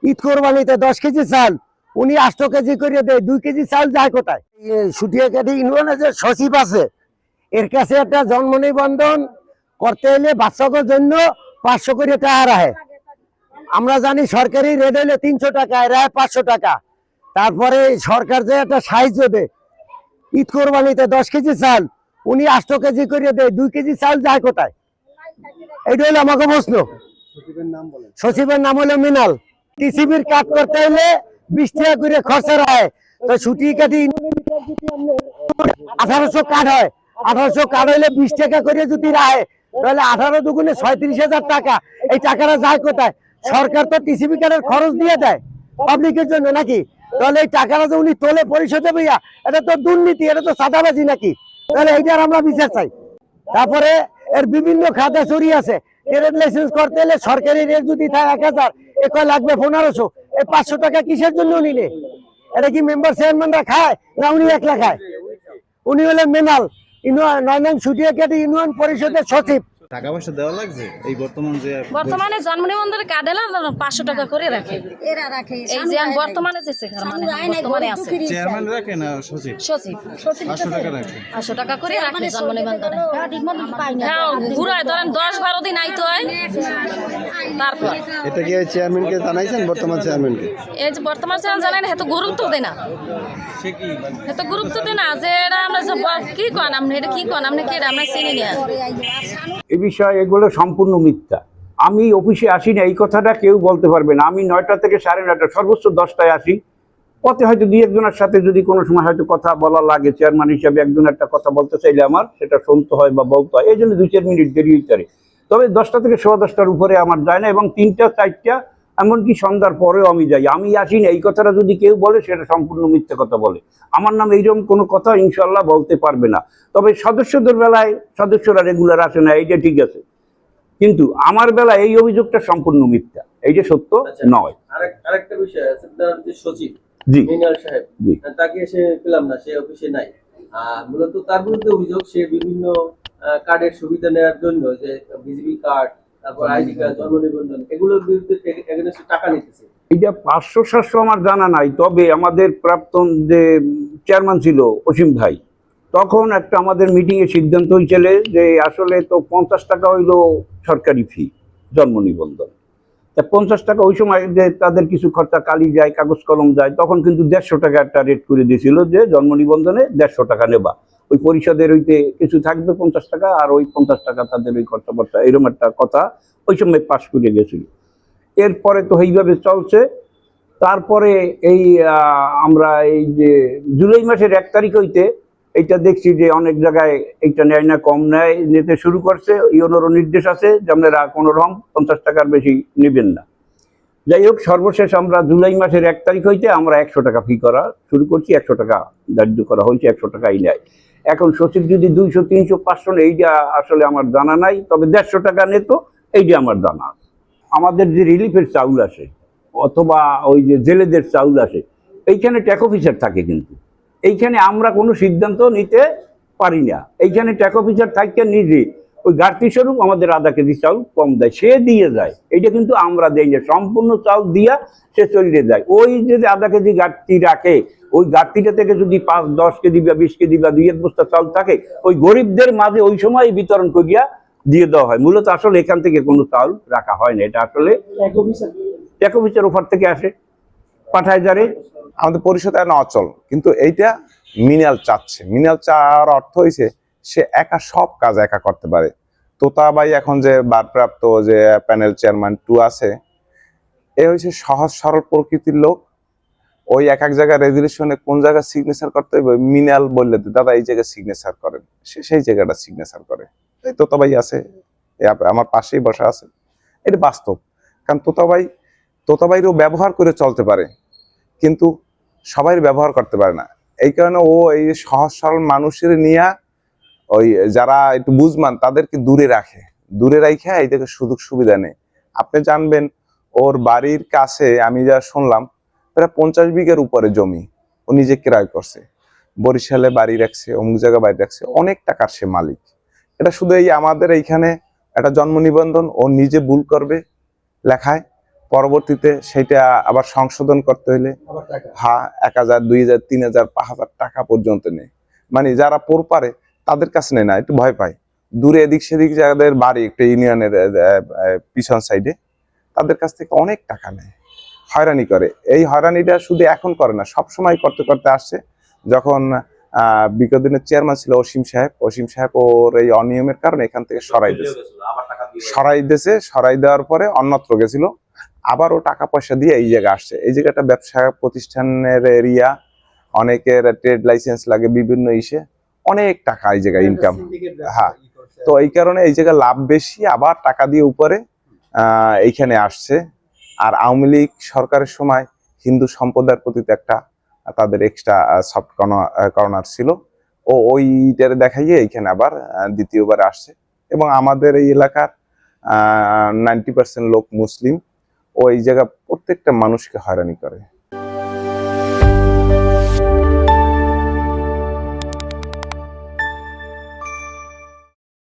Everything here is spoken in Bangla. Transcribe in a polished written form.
ঈদ কোরবানিতে 10 কেজি চাল উনি 8 কেজি করে দেয়, 2 কেজি চাল যায় কোথায়? সুটিয়াকাটি ইউনিয়নে যে সচিব আছে এর কাছে একটা জন্ম নিবন্ধন করতে হলে বাচ্চাদের জন্য 500 করে টাকা রাখে। আমরা জানি সরকারি রেট হলে 300 টাকা, এরা 500 টাকা। তারপরে সরকার যে একটা সাহায্য দেয়, ঈদ কোরবানিতে 10 কেজি চাল উনি 8 কেজি করে দেয়, 2 কেজি চাল যায় কোথায়? এটা হলো আমাকে প্রশ্ন। সচিবের নাম হলো মিনাল। টিসিবির কাজ করতে হলে 20 টাকা করে খরচা হয়। তো ছুটি কাটি 1800 কাঠ হয়, 1800 কাঠ হলে 20 টাকা করে যদি রায়, তাহলে 18 দুগুণে 36,000 টাকা। এই টাকাটা যায় কোথায়? সরকার তো টিসিবি কার্ডের খরচ দিয়ে দেয় পাবলিকের জন্য নাকি? তাহলে এই টাকাটা যে উনি তোলে পরিশোধে ভাইয়া, এটা তো দুর্নীতি, এটা তো চাঁদাবাজি নাকি? তাহলে এইটার আমরা বিচার চাই। তারপরে এর বিভিন্ন খাতে চুরি আছে। ট্রেড লাইসেন্স করতে হলে সরকারি রেট যদি থাকে 1000, কয় লাগবে 1500। এই 500 টাকা কিসের জন্য নিলে? এটা কি মেম্বার চেয়ারম্যানরা খায় না উনি একলা খায়? উনি হলেন মেনাল, 9 নং সুটিয়াকাটি ইউনিয়ন পরিষদের সচিব। টাকা পয়সা দেওয়া লাগছে এই বর্তমানে জন্ম নিবন্ধনের কার্ড এলে 500 টাকা করে রাখে। এরা রাখে এই যে বর্তমানে যে বর্তমানে আছে চেয়ারম্যান রাখে না সচিব? সচিব 500 টাকা রাখে। 500 টাকা করে রাখে জন্ম নিবন্ধনে। হ্যাঁ, ঘুরায় ধরেন 10-12 দিন আইতে হয়। তারপর এটা কি চেয়ারম্যানকে জানাইছেন? বর্তমান চেয়ারম্যানকে এই যে বর্তমান চেয়ারম্যান জানেন, এত গুরুত্ব দেয় না। সে কি এত গুরুত্ব দেয় না যে এটা আমরা কি কন, আপনি এটা কি কন, আপনি কি এটা আমরা চিনি না। এ বিষয়ে এগুলো সম্পূর্ণ মিথ্যা। আমি অফিসে আসি না, এই কথাটা কেউ বলতে পারবে না। আমি 9টা থেকে 9:30, সর্বোচ্চ 10টায় আসি। পথে হয়তো 2-1 জনের সাথে যদি কোনো সময় হয়তো কথা বলা লাগে, চেয়ারম্যান হিসাবে একজন একটা কথা বলতে চাইলে আমার সেটা শুনতে হয় বা বলতে হয়, এই জন্য 2-4 মিনিট দেরি হতে পারে। তবে 10টা থেকে 10:15টার উপরে আমার যায় না, এবং 3টা-4টা এমনকি সন্ধ্যার পরেও আমি যাই। আমি আসি না, এই কথাটা যদি কেউ বলে সেটা সম্পূর্ণ মিথ্যা কথা বলে। আমার নাম এইরকম কোনো কথা ইনশাল্লাহ বলতে পারবে না। তবে সদস্যদের বেলায় সদস্যরা রেগুলার আসে না, এইটা ঠিক আছে, কিন্তু আমার বেলায় এই অভিযোগটা সম্পূর্ণ মিথ্যা, এইটা সত্য নয়। আরেকটা বিষয় আছে, আপনার যে সচিব জি মিনাল সাহেব, জি তাকে এসে পেলাম না, সে অফিসে নাই। মূলত তার বিরুদ্ধে অভিযোগ সে বিভিন্ন কার্ডের সুবিধা নেওয়ার জন্য, যে বিজিবি কার্ড, তারপর আইডি কার্ড, জন্ম নিবন্ধন, এগুলোর বিরুদ্ধে এগেইনস্টে টাকা নিতেছে। এটা 500-700 আমার জানা নাই। তবে আমাদের প্রাক্তন যে চেয়ারম্যান ছিল অসীম ভাই, তখন একটা আমাদের মিটিংয়ে সিদ্ধান্ত হয়েছিল যে আসলে তো 50 টাকা হইলো সরকারি ফি জন্ম নিবন্ধন। তা 50 টাকা ওই সময় যে তাদের কিছু খরচা, কালি যায়, কাগজ কলম যায়, তখন কিন্তু 150 টাকা একটা রেট করে দিয়েছিল যে জন্ম নিবন্ধনে 150 টাকা নেবা। ওই পরিষদের হইতে কিছু থাকবে 50 টাকা, আর ওই 50 টাকা তাদের ওই খরচা খরচা, এরকম একটা কথা ওই সময় পাশ করে গেছিল। এরপরে তো এইভাবে চলছে। তারপরে এই আমরা এই যে জুলাই মাসের 1 তারিখ হইতে এইটা দেখছি যে অনেক জায়গায় এইটা নেয় না, কম নেয়, নিতে শুরু করছে। ইউনোরও নির্দেশ আছে যে আপনারা কোনো রকম 50 টাকার বেশি নেবেন না। যাই হোক, সর্বশেষ আমরা জুলাই মাসের 1 তারিখ হইতে আমরা 100 টাকা ফি করা শুরু করছি। 100 টাকা ধার্য করা হয়েছে, 100 টাকাই নেয়। এখন সচিব যদি 200, 300, 500 এইটা আসলে আমার জানা নাই, তবে 150 টাকা নিত এইটা আমার জানা। আমাদের যে রিলিফের চাউল আসে অথবা ওই যে জেলেদের চাউল আসে, এইখানে ট্যাক অফিসার থাকে, কিন্তু এইখানে আমরা কোনো সিদ্ধান্ত নিতে পারি না। এইখানে ট্যাক অফিসার থাকতে নিজে ওই ঘাটতি স্বরূপ আমাদের আধা কেজি চাউল কম দেয়, সে দিয়ে যায়। এইটা কিন্তু আমরা দেই না, সম্পূর্ণ চাউল দিয়া সে চলিয়ে যায়। ওই যদি আধা কেজি ঘাটতি রাখে, ওই ঘাটতিটা থেকে যদি 5-10 কেজি বা 20 কেজি বা 2-1 বস্তা চাউল থাকে, ওই গরিবদের মাঝে ওই সময় বিতরণ করিয়া দিয়ে দেওয়া হয়। মূলত আসলে এখান থেকে কোনো চাউল রাখা হয় না, এটা আসলে ট্যাক অফিসার ওপার থেকে আসে, পাঠায় যারে। আমাদের পরিষদ এখন অচল, কিন্তু এইটা মিনাল চাচ্ছে। মিনাল চাওয়ার অর্থ হয়েছে সে একা সব কাজ একা করতে পারে। তোতাবাই এখন যে ভারপ্রাপ্ত যে প্যানেল চেয়ারম্যান 2 আছে, এ হচ্ছে সহজ সরল প্রকৃতির লোক। ওই এক জায়গায় রেজুলেশনে কোন জায়গায় সিগনেচার করতে হবে, মিনাল বললে দাদা এই জায়গায় সিগনেচার করেন, সে সেই জায়গাটা সিগনেচার করে। এই তোতাবাই আছে, আমার পাশেই বসা আছে, এটা বাস্তব। কারণ তোতাবাইরও ব্যবহার করে চলতে পারে, কিন্তু সবাই ব্যবহার করতে পারে না। এই কারণে ও এই সহজ সরল মানুষের নিয়ে ওই যারা একটু বুঝমান তাদেরকে দূরে রাখে, দূরে রাখে এইটাকে সুযোগ সুবিধা নেই। আপনি জানবেন ওর বাড়ির কাছে আমি যা শুনলাম প্রায় 50 বিঘার উপরে জমি ও নিজে ক্রয় করছে, বরিশালে বাড়ি রাখছে, অমুক জায়গায় বাড়ি রাখছে, অনেক টাকার সে মালিক। এটা শুধু এই আমাদের এইখানে একটা জন্ম নিবন্ধন ও নিজে ভুল করবে লেখায়, পরবর্তীতে সেটা আবার সংশোধন করতে হইলে 1000, 2000, 3000, 5000 টাকা পর্যন্ত নেয়। মানে যারা পোর পারে তাদের কাছে নেয় না, একটু ভয় পায়। দূরে এদিক সেদিক যাদের বাড়ি একটা ইউনিয়নের পিছন সাইডে, তাদের কাছ থেকে অনেক টাকা নেয়, হয়রানি করে। এই হয়রানিটা শুধু এখন করে না, সব সময় করতে করতে আসছে। যখন বিগত দিনের চেয়ারম্যান ছিল অসীম সাহেব ওর এই অনিয়মের কারণে এখান থেকে সরাই দেওয়ার পরে অন্যত্র গেছিল, আবারও টাকা পয়সা দিয়ে এই জায়গায় আসছে। এই জায়গাটা ব্যবসা প্রতিষ্ঠানের এরিয়া, অনেকের ট্রেড লাইসেন্স লাগে, বিভিন্ন ইসে অনেক টাকা এই জায়গায় ইনকাম। হ্যাঁ, তো এই কারণে এই জায়গায় লাভ বেশি, আবার টাকা দিয়ে উপরে এইখানে আসছে। আর আওয়ামী লীগ সরকারের সময় হিন্দু সম্প্রদায়ের প্রতি একটা তাদের এক্সট্রা সফট কর্নার ছিল, ওইটারে দেখাইয়ে এইখানে আবার দ্বিতীয়বার আসছে। এবং আমাদের এই এলাকার 90% লোক মুসলিম, ও এই জায়গা প্রত্যেকটা মানুষকে হয়রানি করে।